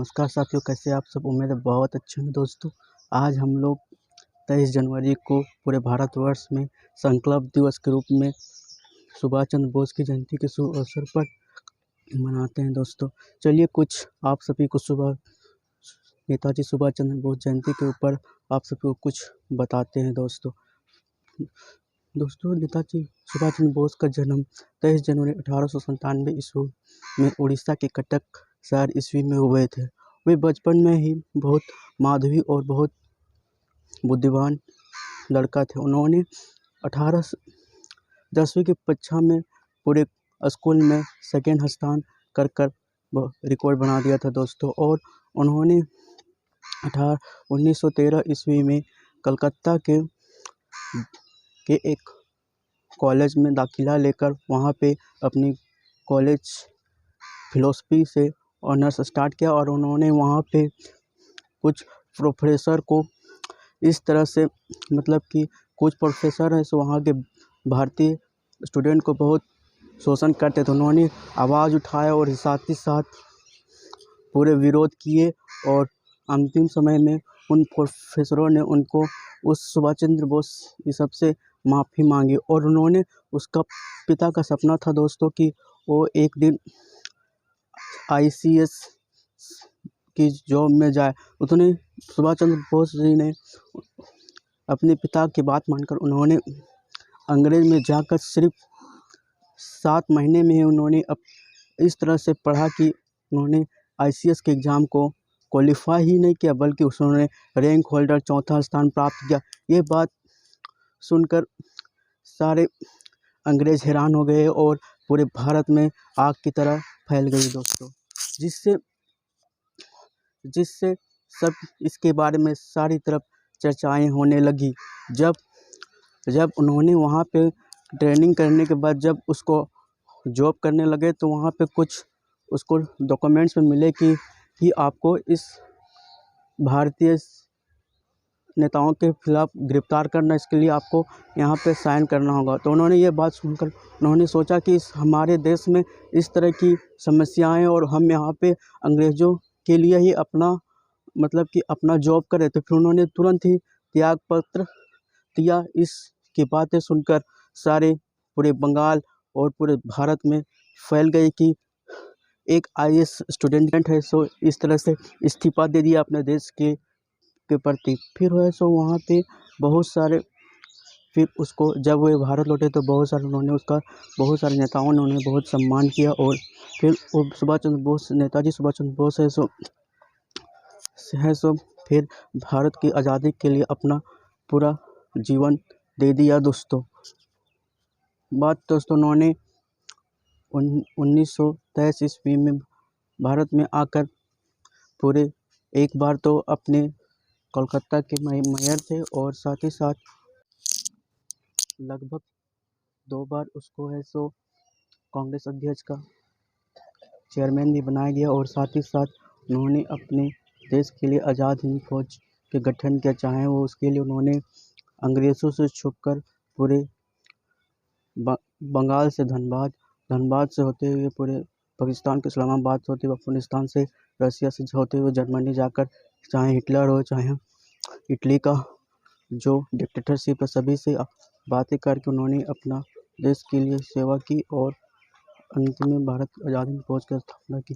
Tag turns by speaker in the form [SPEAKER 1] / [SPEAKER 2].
[SPEAKER 1] नमस्कार साथियों, कैसे आप सब। उम्मीद है बहुत अच्छे हैं दोस्तों। आज हम लोग 23 जनवरी को पूरे भारतवर्ष में संकल्प दिवस के रूप में सुभाष चंद्र बोस की जयंती के शुभ अवसर पर मनाते हैं दोस्तों। चलिए कुछ आप सभी को नेताजी सुभाष चंद्र बोस जयंती के ऊपर आप सभी को कुछ बताते हैं दोस्तों। नेताजी सुभाष चंद्र बोस का जन्म 23 जनवरी 1897 ईस्वी में उड़ीसा के कटक शहर ईस्वी में हुए थे। वे बचपन में ही बहुत माधवी और बहुत बुद्धिमान लड़का थे। उन्होंने 10वीं की परीक्षा में पूरे स्कूल में सेकेंड स्थान कर रिकॉर्ड बना दिया था दोस्तों। और उन्होंने 1913 ईस्वी में कलकत्ता के एक कॉलेज में दाखिला लेकर वहाँ पे अपनी कॉलेज फिलोसफी से ऑनर्स स्टार्ट किया। और उन्होंने वहाँ पे कुछ प्रोफेसर को इस तरह से कि कुछ प्रोफेसर हैं सो वहाँ के भारतीय स्टूडेंट को बहुत शोषण करते थे। उन्होंने आवाज़ उठाया और साथ ही साथ पूरे विरोध किए और अंतिम समय में उन प्रोफेसरों ने उनको उस सुभाष चंद्र बोस ये सबसे माफ़ी मांगी। और उन्होंने उसका पिता का सपना था दोस्तों कि वो एक दिन ICS की जॉब में जाए। उन्होंने सुभाष चंद्र बोस जी ने अपने पिता की बात मानकर उन्होंने अंग्रेज में जाकर सिर्फ 7 महीने में ही उन्होंने इस तरह से पढ़ा कि उन्होंने ICS के एग्ज़ाम को क्वालिफाई ही नहीं किया, बल्कि उन्होंने रैंक होल्डर 4था स्थान प्राप्त किया। ये बात सुनकर सारे अंग्रेज हैरान हो गए और पूरे भारत में आग की तरह फैल गई दोस्तों, जिससे सब इसके बारे में सारी तरफ चर्चाएं होने लगी। जब उन्होंने वहाँ पे ट्रेनिंग करने के बाद जब उसको जॉब करने लगे तो वहाँ पे कुछ उसको डॉक्यूमेंट्स में मिले कि आपको इस भारतीय नेताओं के खिलाफ गिरफ्तार करना, इसके लिए आपको यहाँ पे साइन करना होगा। तो उन्होंने ये बात सुनकर उन्होंने सोचा कि हमारे देश में इस तरह की समस्याएं और हम यहाँ पे अंग्रेज़ों के लिए ही अपना जॉब करें। तो फिर उन्होंने तुरंत ही त्याग पत्र दिया। इसकी बातें सुनकर सारे पूरे बंगाल और पूरे भारत में फैल गई कि एक IAS स्टूडेंट है सो इस तरह से इस्तीफा दे दिया अपने देश के प्रति। फिर है सो वहाँ पे बहुत सारे फिर उसको जब वो भारत लौटे तो बहुत सारे नेताओं ने उन्हें बहुत सम्मान किया। और फिर वो नेताजी सुभाष चंद्र बोस है सो फिर भारत की आज़ादी के लिए अपना पूरा जीवन दे दिया दोस्तों। उन्होंने 1923 ईस्वी में भारत में आकर पूरे एक बार तो अपने कोलकाता के मेयर थे और साथ ही साथ लगभग 2 बार उसको है सो कांग्रेस अध्यक्ष का चेयरमैन भी बनाया गया। और साथ ही साथ उन्होंने अपने देश के लिए आज़ाद हिंद फौज के गठन किया, चाहे वो उसके लिए उन्होंने अंग्रेज़ों से छुपकर पूरे बंगाल से धनबाद से होते हुए पूरे पाकिस्तान के इस्लामाबाद से होते हुए अफगानिस्तान से रसिया से होते हुए जर्मनी जाकर, चाहे हिटलर हो चाहे इटली का जो डिक्टेटरशिप है, सभी से बातें करके उन्होंने अपना देश के लिए सेवा की और अंत में भारत आज़ाद हिंद फौज की स्थापना की।